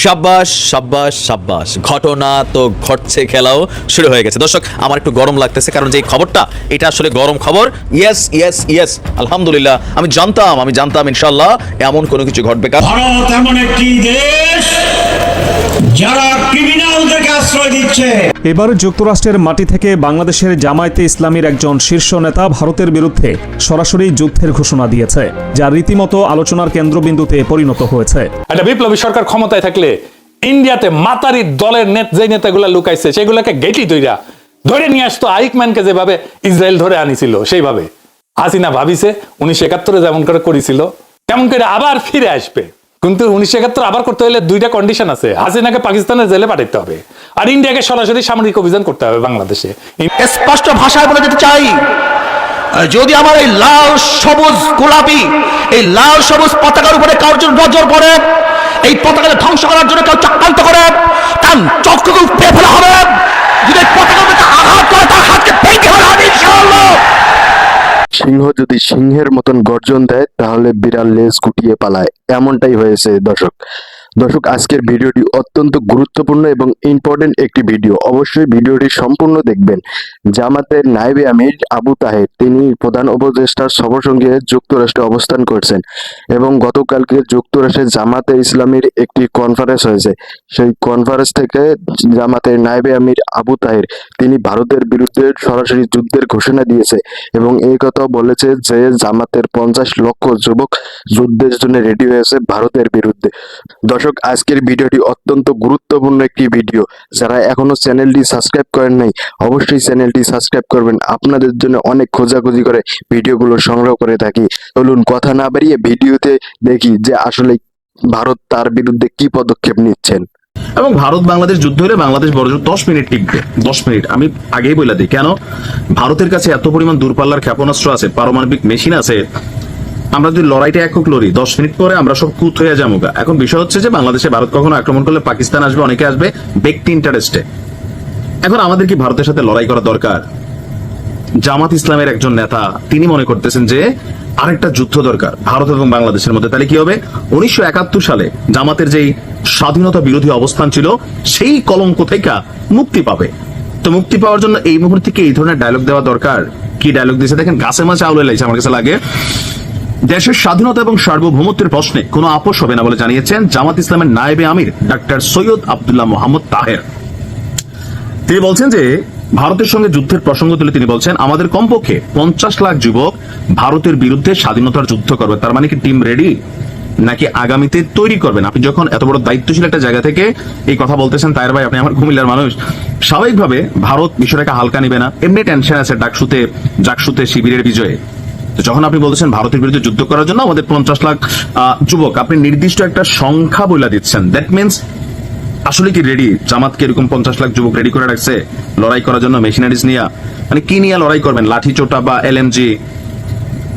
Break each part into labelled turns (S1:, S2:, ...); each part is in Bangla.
S1: সাব্বাস সাব্বাস সাব্বাস, ঘটনা তো ঘটছে, খেলাও শুরু হয়ে গেছে। দর্শক, আমার একটু গরম লাগতেছে, কারণ যে খবরটা এটা আসলে গরম খবর। ইয়েস ইয়েস ইয়েস, আলহামদুলিল্লাহ। আমি জানতাম ইনশাল্লাহ এমন কোনো কিছু ঘটবে।
S2: ভারত এমন একটি দেশ যারা ক্রিমিনালদেরকে আশ্রয় দিচ্ছে।
S3: এবার যুক্তরাষ্ট্রের মাটি থেকে বাংলাদেশের জামায়াতে ইসলামীর একজন শীর্ষ নেতা ভারতের বিরুদ্ধে সরাসরি যুদ্ধের ঘোষণা দিয়েছে, যা রীতিমতো আলোচনার কেন্দ্রবিন্দুতে পরিণত হয়েছে।
S4: একটা বিপ্লবী সরকার ক্ষমতায় থাকলে ইন্ডিয়াতে মাতারি দলের যে নেতাগুলা লুকাইছে সেগুলোকে গেটি ধরে নিয়ে আসতো। আইকম্যানকে যেভাবে ইসরায়েল ধরে আনিছিল সেইভাবে হাসিনা ভাবিছে 1971 যেমন করে করেছিল তেমন করে আবার ফিরে আসবে। কিন্তু 1971 আবার করতে হলে দুইটা কন্ডিশন আছে। হাসিনাকে পাকিস্তানের জেলে পাঠাতে হবে, আর ইন্ডিয়াকে সরাসরি সামরিক অভিযান করতে হবে বাংলাদেশে।
S5: স্পষ্ট ভাষায় বলে যেতে চাই, যদি আমার এই লাল সবুজ গোলাপি এই লাল সবুজ পতাকার উপরে কারোর জন্য নজর পড়ে, এই পতাকাকে ধ্বংস করার জন্য কেউ চক্রান্ত করে, তার চক্ষুকে উপড়ে ফেলা হবে। যদি পতাকার উপরে আঘাত করে তার হাতকে ভেঙে ফেলা হবে ইনশাআল্লাহ।
S6: সিংহ যদি সিংহের মতন গর্জন দেয় তাহলে বিড়াল লেজ গুটিয়ে পালায়, এমনটাই হয়েছে। দর্শক, আজকের ভিডিওটি অত্যন্ত গুরুত্বপূর্ণ এবং ইম্পর্টেন্ট একটি ভিডিও। অবশ্যই ভিডিওটি সম্পূর্ণ দেখবেন। জামাতের নায়েবে আমির আবু তাহের তিনি প্রধান উপদেষ্টার সফর সঙ্গে যুক্তরাষ্ট্রে অবস্থান করছেন এবং গতকালকে যুক্তরাষ্ট্রে জামাতে ইসলামীর একটি কনফারেন্স হয়েছে। সেই কনফারেন্স থেকে জামাতের নায়েবে আমির আবু তাহের তিনি ভারতের বিরুদ্ধে সরাসরি যুদ্ধের ঘোষণা দিয়েছে এবং এই কথাও বলেছে যে জামাতের 50 লক্ষ যুবক যুদ্ধের জন্য রেডি হয়েছে ভারতের বিরুদ্ধে। দর্শক, আজকের ভিডিওটি অত্যন্ত গুরুত্বপূর্ণ একটি ভিডিও। যারা এখনো চ্যানেলটি সাবস্ক্রাইব করেন নাই অবশ্যই চ্যানেলটি সাবস্ক্রাইব করবেন। আপনাদের জন্য অনেক খোঁজাখুঁজি করে ভিডিওগুলো সংগ্রহ করে থাকি। চলুন কথা না বাড়িয়ে ভিডিওতে দেখি যে আসলে ভারত তার বিরুদ্ধে কি পদক্ষেপ নিচ্ছেন।
S1: এবং ভারত বাংলাদেশ যুদ্ধ হলে বাংলাদেশ বড় 10 মিনিট টিকবে। 10 মিনিট আমি আগেই বলে দিই, কেন ভারতের কাছে এত পরিমাণ দূরপাল্লার ক্ষেপণাস্ত্র আছে, পারমাণবিক মেশিন আছে। আমরা যদি লড়াইটা একক লড়ি 10 মিনিট পরে আমরা সব কুত হয়ে যাবো। এখন বিষয় হচ্ছে যে বাংলাদেশে ভারত কখনো আক্রমণ করলে পাকিস্তান আসবে, অনেকে আসবে ব্যক্তি ইন্টারেস্টে। এখন আমাদের কি ভারতের সাথে লড়াই করা দরকার? জামাত ইসলামের একজন নেতা তিনি মনে করতেছেন যে আরেকটা যুদ্ধ দরকার ভারত এবং বাংলাদেশের মধ্যে। তাহলে কি হবে? 1971 সালে জামাতের যেই স্বাধীনতা বিরোধী অবস্থান ছিল সেই কলঙ্ক থেকে মুক্তি পাবে। তো মুক্তি পাওয়ার জন্য এই মুহূর্তে কি এই ধরনের ডায়লগ দেওয়া দরকার? কি ডায়লগ দিয়েছে দেখেন, গাছে মাছে আউলে লাগছে আমার কাছে লাগে। দেশের স্বাধীনতা এবং সার্বভৌমত্বের প্রশ্নে কোনো আপোষ হবে না বলে জানিয়েছেন জামাত ইসলামের নায়েবে আমির ডাক্তার সৈয়দ আব্দুল্লাহ মোহাম্মদ তাহের। তিনি বলছেন যে ভারতের সঙ্গে যুদ্ধের প্রসঙ্গ তুলে তিনি বলছেন, আমাদের কমপক্ষে 50 লাখ যুবক ভারতের বিরুদ্ধে স্বাধীনতার যুদ্ধ করবে। তার মানে কি টিম রেডি নাকি আগামীতে তৈরি করবেন? আপনি যখন এত বড় দায়িত্বশীল একটা জায়গা থেকে এই কথা বলতেছেন, তাহের ভাই আপনি আমার কুমিল্লার মানুষ, স্বাভাবিকভাবে ভারত বিষয়টাকে হালকা নিবে না। এমনি টেনশন আছে জাকসুতে শিবিরের বিজয়ে। যখন আপনি বলতেছেন ভারতের বিরুদ্ধে যুদ্ধ করার জন্য আমাদের 50 লাখ যুবক, আপনি নির্দিষ্ট একটা সংখ্যা বলে দিচ্ছেন। দ্যাট মিনস আসলে কি রেডি? জামাতকে এরকম 50 লাখ যুবক রেডি করে রাখছে লড়াই করার জন্য মেশিনারিজ নিয়ে? মানে কি নিয়ে লড়াই করবেন? লাঠি চোটা বা এলএমজি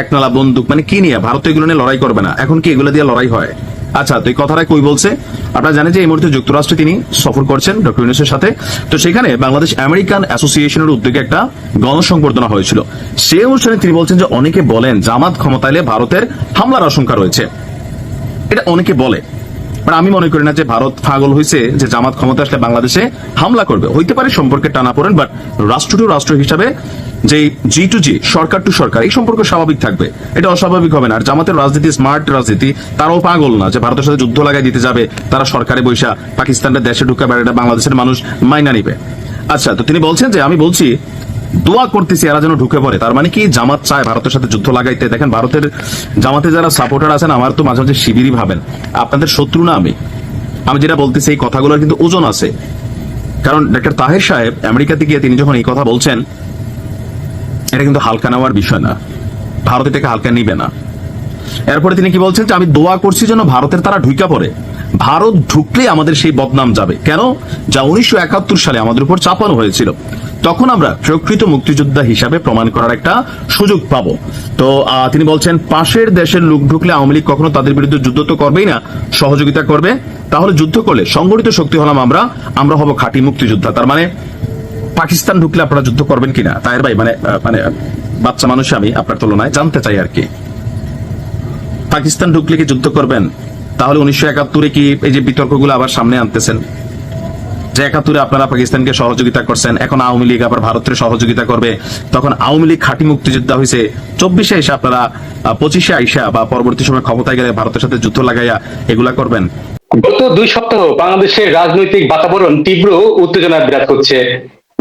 S1: একনালা বন্দুক, মানে কি নিয়ে? ভারত এগুলো নিয়ে লড়াই করবে না। এখন কি এগুলো দিয়ে লড়াই হয়? আচ্ছা, তো এই কথাটা কই বলছে? আপনারা জানেন যে এই মুহূর্তে যুক্তরাষ্ট্রে তিনি সফর করছেন ডক্টর ইউনূসের সাথে। তো সেখানে বাংলাদেশ আমেরিকান অ্যাসোসিয়েশনের উদ্যোগে একটা গণসংবর্ধনা হয়েছিল। সেই অনুষ্ঠানে তিনি বলছেন যে অনেকে বলেন জামাত ক্ষমতায় এলে ভারতের হামলার আশঙ্কা রয়েছে। এটা অনেকে বলে, আমি মনে করি না যে ভারত পাগল হয়েছে যে জামাত ক্ষমতা আসলে বাংলাদেশে হামলা করবে। হইতে পারে সম্পর্কে টানাপোড়েন, বাট রাষ্ট্র টু রাষ্ট্র হিসাবে যে জি টু জি, সরকার টু সরকার, এই সম্পর্ক স্বাভাবিক থাকবে, এটা অস্বাভাবিক হবে না। আর জামাতের রাজনীতি স্মার্ট রাজনীতি, তারাও পাগল না যে ভারতের সাথে যুদ্ধ লাগাই দিতে যাবে। তারা সরকারে বৈশা পাকিস্তানের দেশে ঢুকা বেড়াটা বাংলাদেশের মানুষ মাইনা নিবে। আচ্ছা, তো তিনি বলছেন যে আমি বলছি দোয়া করতেছি এরা যেন ঢুকে পড়ে। তার মানে কি জামাত চায় ভারতের সাথে যুদ্ধ লাগাইতে? দেখেন, ভারতের জামাতে যারা সাপোর্টার আছেন, আমার তো মাঝে মাঝে শিবিরই ভাবেন। আপনাদের শত্রু না আমি যেটা বলতেছি এই কথাগুলোর কিন্তু ওজন আছে। কারণ ডক্টর তাহের সাহেব আমেরিকাতে গিয়ে তিনি যখন এই কথা বলছেন, এটা কিন্তু হালকা নেওয়ার বিষয় না। ভারত এটাকে হালকা নিবে না। এরপরে তিনি কি বলছেন যে আমি দোয়া করছি যেন ভারতের তারা ঢুকা পড়ে। ভারত ঢুকলে আমাদের সেই বদনাম যাবে। কেন? যা 1971 সালে আমাদের উপর চাপানো হয়েছিল, তখন আমরা প্রকৃত মুক্তিযোদ্ধা হিসাবে প্রমাণ করার একটা সুযোগ পাবো। তো তিনি বলছেন পাশের দেশের লোক ঢুকলে আওয়ামী লীগ কখনো তাদের বিরুদ্ধে যুদ্ধ তো করবেই না, সহযোগিতা করবে। তাহলে যুদ্ধ করলে সংগঠিত শক্তি হলাম আমরা হব খাঁটি মুক্তিযোদ্ধা। তার মানে পাকিস্তান ঢুকলে আপনারা যুদ্ধ করবেন কিনা? তাহের ভাই, মানে বাচ্চা মানুষ আমি আপনার তুলনায় জানতে চাই আর কি। পাকিস্তান ঢুকলে কি যুদ্ধ করবেন? তাহলে 1971 কি এই যে বিতর্কগুলো আবার সামনে আনতেছেন, যে 71 আপনারা পাকিস্তানকে সহযোগিতা করছেন, এখন আওয়ামী লীগ আবার ভারতের সহযোগিতা করবে, তখন আওয়ামী লীগ খাঁটি মুক্তিযোদ্ধা হয়েছে, 24-এ এসে আপনারা 25-এ আইসা বা পরবর্তী সময় ক্ষমতায় গেলে ভারতের সাথে যুদ্ধ লাগাইয়া এগুলা করবেন।
S7: গত 2 সপ্তাহ বাংলাদেশের রাজনৈতিক বাতাবরণ তীব্র উত্তেজনা বিরাজ করছে।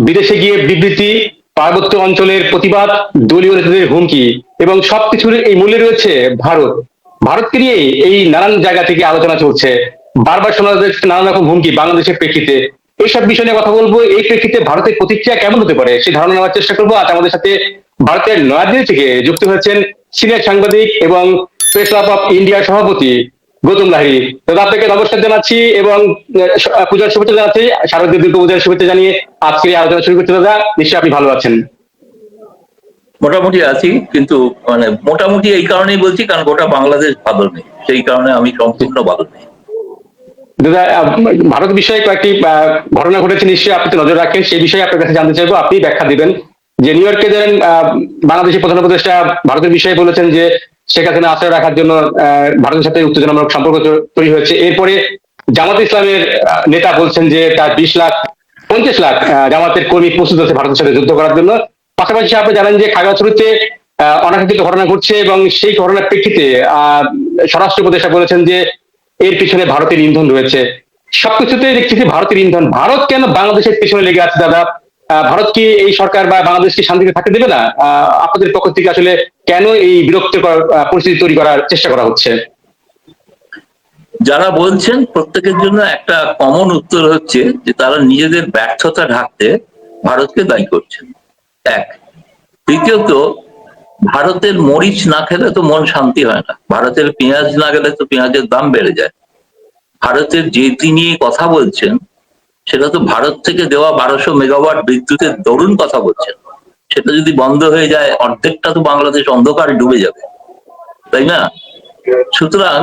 S7: বিদেশে গিয়ে বিবৃতি, পার্বত্য অঞ্চলের প্রতিবাদ, দলীয় নেতাদের হুমকি এবং সবকিছুর এই মূলে রয়েছে ভারত। ভারতকে নিয়ে এই নানান জায়গা থেকে আলোচনা চলছে, বারবার শোনা যাচ্ছে নানান রকম হুমকি বাংলাদেশের প্রেক্ষিতে। এইসব বিষয় নিয়ে কথা বলবো। এই প্রেক্ষিতে ভারতের প্রতিক্রিয়া কেমন হতে পারে সেই ধারণা নেওয়ার চেষ্টা করবো। আজ আমাদের সাথে ভারতের নয়াদিল্লি থেকে যুক্ত হয়েছেন সিনিয়র সাংবাদিক এবং প্রেস ক্লাব অফ ইন্ডিয়ার সভাপতি গৌতম লাহিড়ী। দাদা, আপনাকে নমস্কার জানাচ্ছি এবং পূজার শুভেচ্ছা জানাচ্ছি, শারদীয় দুর্গা পূজার শুভেচ্ছা জানিয়ে আজকের এই আলোচনা শুরু করতে। দাদা, নিশ্চয়ই আপনি ভালো আছেন?
S8: মোটামুটি আছি, কিন্তু মানে মোটামুটি এই কারণেই বলছি কারণ গোটা বাংলাদেশ ভালো নেই, সেই কারণে আমি সম্পূর্ণ ভালো নেই।
S7: দাদা, ভারত বিষয়ে কয়েকটি ঘটনা ঘটেছে, নিশ্চয়ই আপনি তো নজর রাখেন, সেই বিষয়ে আপনার কাছে জানতে চাইবো, আপনি ব্যাখ্যা দিবেন। যে নিউ ইয়র্কে যারা বাংলাদেশের প্রধান উপদেষ্টা ভারতের বিষয়ে বলেছেন যে শেখ হাসিনা আশ্রয় রাখার জন্য ভারতের সাথে উত্তেজনামূলক সম্পর্ক তৈরি হয়েছে। এরপরে জামাত ইসলামের নেতা বলছেন যে তার 50 লাখ জামাতের কর্মী প্রস্তুত আছে ভারতের সাথে যুদ্ধ করার জন্য। পাশাপাশি আপনি জানেন যে খাগড়াছড়িতে অনাকাঙ্ক্ষিত ঘটনা ঘটছে এবং সেই ঘটনার প্রেক্ষিতে স্বরাষ্ট্র উপদেষ্টা বলেছেন যে এর পিছনে ভারতের ইন্ধন রয়েছে। সবকিছুতে দেখছি ভারতের ইন্ধন। ভারত কেন বাংলাদেশের পিছনে লেগে আছে দাদা? ভারত কি এই সরকার বা বাংলাদেশকে শান্তিতে থাকতে দেবে না? আপনাদের পক্ষ থেকে আসলে কেন এই বিরক্তিকর পরিস্থিতি তৈরি করার চেষ্টা করা হচ্ছে?
S8: যারা বলছেন প্রত্যেকের জন্য একটা কমন উত্তর হচ্ছে যে তারা নিজেদের ব্যর্থতা ঢাকতে ভারতকে দায়ী করছেন, এক। দ্বিতীয়ত, ভারতের মরিচ না খেলে তো মন শান্তি হয় না, ভারতের পেঁয়াজ না গেলে তো পেঁয়াজের দাম বেড়ে যায়। ভারতের যে নিয়ে কথা বলছেন সেটা তো ভারত থেকে দেওয়া 1200 মেগাওয়াট বিদ্যুতের দরুন কথা বলছেন, সেটা যদি বন্ধ হয়ে যায় অর্ধেকটা তো বাংলাদেশ অন্ধকারে ডুবে যাবে, তাই না? সুতরাং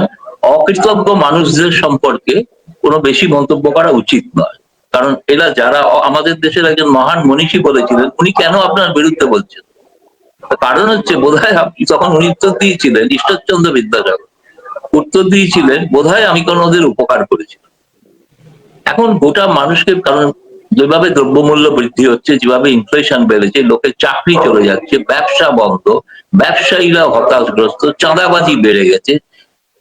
S8: অকৃতজ্ঞ মানুষদের সম্পর্কে কোনো বেশি মন্তব্য করা উচিত নয়, কারণ এরা যারা, আমাদের দেশের একজন মহান মনীষী বলেছিলেন, উনি কেন আপনার বিরুদ্ধে বলছেন? কারণ হচ্ছে বোধহয় আপনি তখন উনি উত্তর দিয়েছিলেন, ঈশ্বরচন্দ্র বিদ্যাসাগর উত্তর দিয়েছিলেন, বোধহয় আমি কোনো ওদের উপকার করেছি। এখন গোটা মানুষকে, কারণ যেভাবে দ্রব্যমূল্য বৃদ্ধি হচ্ছে, যেভাবে ইনফ্লেশন বেড়েছে, লোকের চাকরি চলে যাচ্ছে, ব্যবসা বন্ধ, ব্যবসায়ীরা হতাশগ্রস্ত, চাঁদাবাজি বেড়ে গেছে,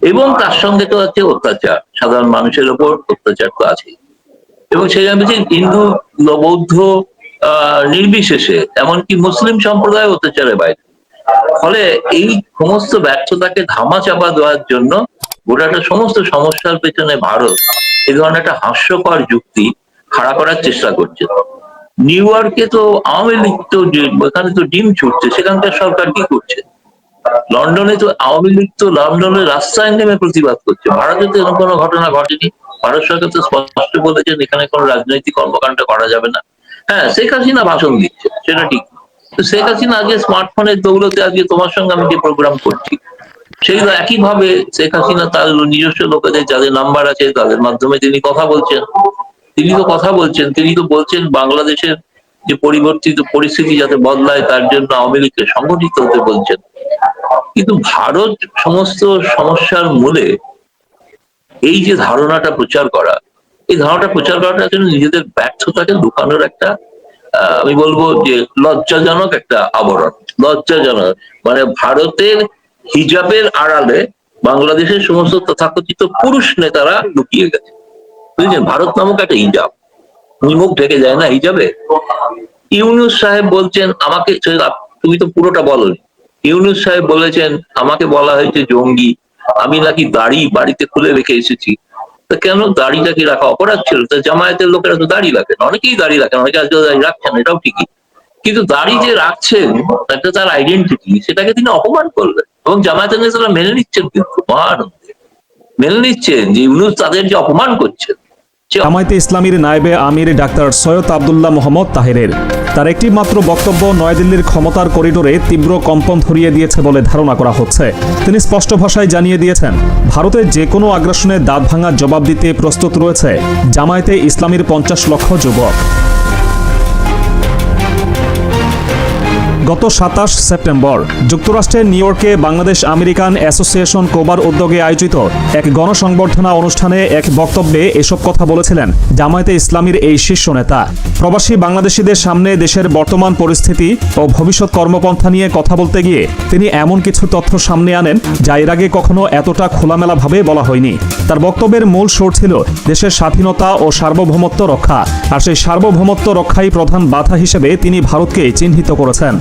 S8: এবং তার সঙ্গে তো আছে অত্যাচার, সাধারণ মানুষের ওপর অত্যাচার তো আছেই। এবং সেই জন্য হিন্দু, বৌদ্ধ নির্বিশেষে এমনকি মুসলিম সম্প্রদায় অত্যাচারের বাইরে। ফলে এই সমস্ত ব্যর্থতাকে ধামাচাপা দেওয়ার জন্য গোটাটা সমস্ত সমস্যার পেছনে ভারত এই ধরনের একটা হাস্যকর যুক্তি খাড়া করার চেষ্টা করছে। নিউ ইয়র্কে তো আওয়ামী লীগ তো, এখানে তো ডিম ছুটছে, সেখানকার সরকার কি করছে? লন্ডনে তো আওয়ামী লীগ তো লন্ডনের রাস্তায় নেমে প্রতিবাদ করছে। ভারতে তো এরকম কোনো ঘটনা ঘটেনি। ভারত সরকার তো স্পষ্ট বলেছেন এখানে কোনো রাজনৈতিক কর্মকাণ্ড করা যাবে না। হ্যাঁ, শেখ হাসিনা ভাষণ দিচ্ছে, সেটা ঠিক। তো শেখ হাসিনা আজকে স্মার্টফোনের দৌলতে আজকে তোমার সঙ্গে আমি যে প্রোগ্রাম করছি, সেই একইভাবে শেখ হাসিনা তার নিজস্ব লোকেদের যাদের নাম্বার আছে তাদের মাধ্যমে তিনি কথা বলছেন। তিনি তো বলছেন বাংলাদেশের যে পরিবর্তিত পরিস্থিতি যাতে বদলায় তার জন্য আওয়ামী লীগকে সংগঠিত হতে বলছেন। কিন্তু ভারত সমস্ত সমস্যার মূলে এই যে ধারণাটা প্রচার করা, এই ধারণাটা প্রচার করাটা জন্য নিজেদের ব্যর্থতাকে লুকানোর একটা, আমি বলবো যে লজ্জাজনক একটা আবরণ। লজ্জাজনক মানে ভারতের হিজাবের আড়ালে বাংলাদেশের সমস্ত তথাকথিত পুরুষ নেতারা লুকিয়ে গেছে, বুঝলেন? ভারত নামক একটা হিজাব, মুখ ঢেকে যায় না হিজাবে। ইউনূস সাহেব বলছেন আমাকে, তুমি তো পুরোটা বলোনি। ইউনূস সাহেব বলেছেন আমাকে বলা হয়েছে জঙ্গি, আমি নাকি দাড়ি বাড়িতে খুলে রেখে এসেছি। তা কেন দাড়িটা কি রাখা অপরাধ ছিল? তা জামায়াতের লোকেরা তো দাড়ি রাখেন, অনেকেই দাড়ি রাখেন, অনেকে আজকে দাড়ি রাখছেন, এটাও ঠিকই। কিন্তু দাড়ি যে রাখছেন একটা তার আইডেন্টিটি, সেটাকে তিনি অপমান করলেন এবং জামায়াতের নেতারা মেনে নিচ্ছেন, কিন্তু মহানন্দে মেনে নিচ্ছেন যে ইউনূস তাদের যে অপমান করছেন।
S3: জামায়াতে ইসলামীর নায়েবে আমির ডাক্তার সৈয়দ আব্দুল্লাহ মোহাম্মদ তাহেরের তার একটি মাত্র বক্তব্য নয়াদিল্লির ক্ষমতার করিডোরে তীব্র কম্পন ধরিয়ে দিয়েছে বলে ধারণা করা হচ্ছে। তিনি স্পষ্ট ভাষায় জানিয়ে দিয়েছেন, ভারতের যে কোনো আগ্রাসনে দাঁত ভাঙা জবাব দিতে প্রস্তুত রয়েছে জামায়াতে ইসলামীর 50 লক্ষ যুবক। গত 27 সেপ্টেম্বর যুক্তরাষ্ট্রের নিউ ইয়র্কে বাংলাদেশ আমেরিকান অ্যাসোসিয়েশন কোবার উদ্যোগে আয়োজিত এক গণসংবর্ধনা অনুষ্ঠানে এক বক্তব্যে এসব কথা বলেছিলেন জামায়াতে ইসলামীর এই শীর্ষ নেতা। প্রবাসী বাংলাদেশিদের সামনে দেশের বর্তমান পরিস্থিতি ও ভবিষ্যৎ কর্মপন্থা নিয়ে কথা বলতে গিয়ে তিনি এমন কিছু তথ্য সামনে আনেন যা এর আগে কখনো এতটা খোলামেলাভাবে বলা হয়নি। তার বক্তব্যের মূল সুর ছিল দেশের স্বাধীনতা ও সার্বভৌমত্ব রক্ষা, আর সেই সার্বভৌমত্ব রক্ষাই প্রধান বাধা হিসেবে তিনি ভারতকে চিহ্নিত করেছেন।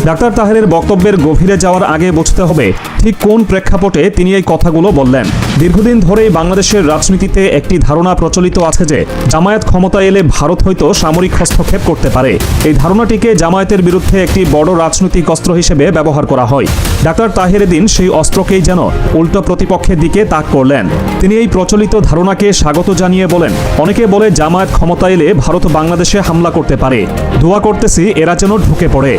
S3: ডাক্তার তাহেরের বক্তব্যের গভীরে যাওয়ার আগে বুঝতে হবে ঠিক কোন প্রেক্ষাপটে তিনি এই কথাগুলো বললেন। দীর্ঘদিন ধরেই বাংলাদেশের রাজনীতিতে একটি ধারণা প্রচলিত আছে যে জামায়াত ক্ষমতায় এলে ভারত হয়তো সামরিক হস্তক্ষেপ করতে পারে। এই ধারণাটিকে জামায়াতের বিরুদ্ধে একটি বড় রাজনৈতিক অস্ত্র হিসেবে ব্যবহার করা হয়। ডাক্তার তাহের দিন সেই অস্ত্রকেই যেন উল্টো প্রতিপক্ষের দিকে তাক করলেন। তিনি এই প্রচলিত ধারণাকে স্বাগত জানিয়ে বলেন, অনেকে বলে জামায়াত ক্ষমতা এলে ভারত বাংলাদেশে হামলা করতে পারে, দোয়া করতেছি এরা যেন ঢুকে পড়ে।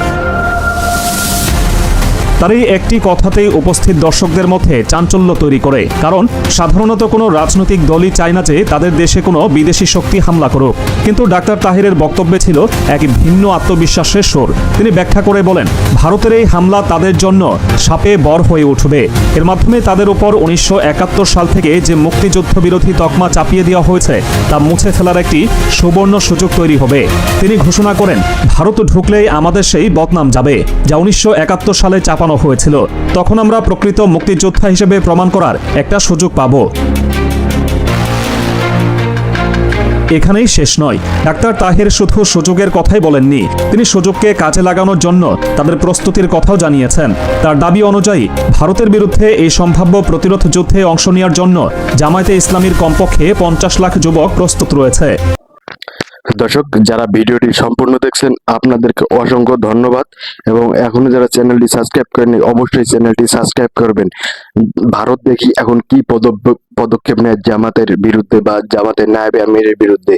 S3: তার এই একটি কথাতেই উপস্থিত দর্শকদের মধ্যে চাঞ্চল্য তৈরি করে, কারণ সাধারণত কোনো রাজনৈতিক দলই চায় না যে তাদের দেশে কোনো বিদেশি শক্তি হামলা করুক। কিন্তু ডাক্তার তাহিরের বক্তব্যে ছিল এক ভিন্ন আত্মবিশ্বাসের সুর। তিনি ব্যাখ্যা করে বলেন, ভারতের এই হামলা তাদের জন্য সাপে বর হয়ে উঠবে। এর মাধ্যমে তাদের উপর 1971 সাল থেকে যে মুক্তিযুদ্ধ বিরোধী তকমা চাপিয়ে দেওয়া হয়েছে তা মুছে ফেলার একটি সুবর্ণ সুযোগ তৈরি হবে। তিনি ঘোষণা করেন, ভারত ঢুকলেই আমাদের সেই বদনাম যাবে যা 1971 সালে চাপানো হয়েছিল। তখন আমরা প্রকৃত মুক্তিযোদ্ধা হিসেবে প্রমাণ করার একটা সুযোগ পাব। এখানেই শেষ নয়, ডাক্তার তাহের শুধু সুযোগের কথাই বলেননি, তিনি সুযোগকে কাজে লাগানোর জন্য তাদের প্রস্তুতির কথাও জানিয়েছেন। তার দাবি অনুযায়ী ভারতের বিরুদ্ধে এই সম্ভাব্য প্রতিরোধ যুদ্ধে অংশ নেওয়ার জন্য জামায়াতে ইসলামীর কমপক্ষে 50 লাখ যুবক প্রস্তুত রয়েছে।
S6: দর্শক, যারা ভিডিওটি সম্পূর্ণ দেখছেন আপনাদেরকে অসংখ্য ধন্যবাদ, এবং এখনো যারা চ্যানেলটি সাবস্ক্রাইব করেননি অবশ্যই চ্যানেলটি সাবস্ক্রাইব করবেন। ভারত দেখি এখন কি পদক্ষেপ নেয় জামাতের বিরুদ্ধে বা জামাতের নায়েবে আমিরের বিরুদ্ধে।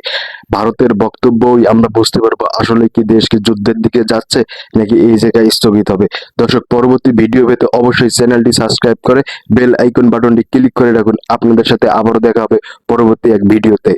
S6: ভারতের বক্তব্যই আমরা বুঝতে পারবো আসলে কি দেশকে যুদ্ধের দিকে যাচ্ছে নাকি এই জায়গায় স্থগিত হবে। দর্শক, পরবর্তী ভিডিও পেতে অবশ্যই চ্যানেলটি সাবস্ক্রাইব করে বেল আইকন বাটনটি ক্লিক করে রাখুন। আপনাদের সাথে আবারও দেখা হবে পরবর্তী এক ভিডিওতে।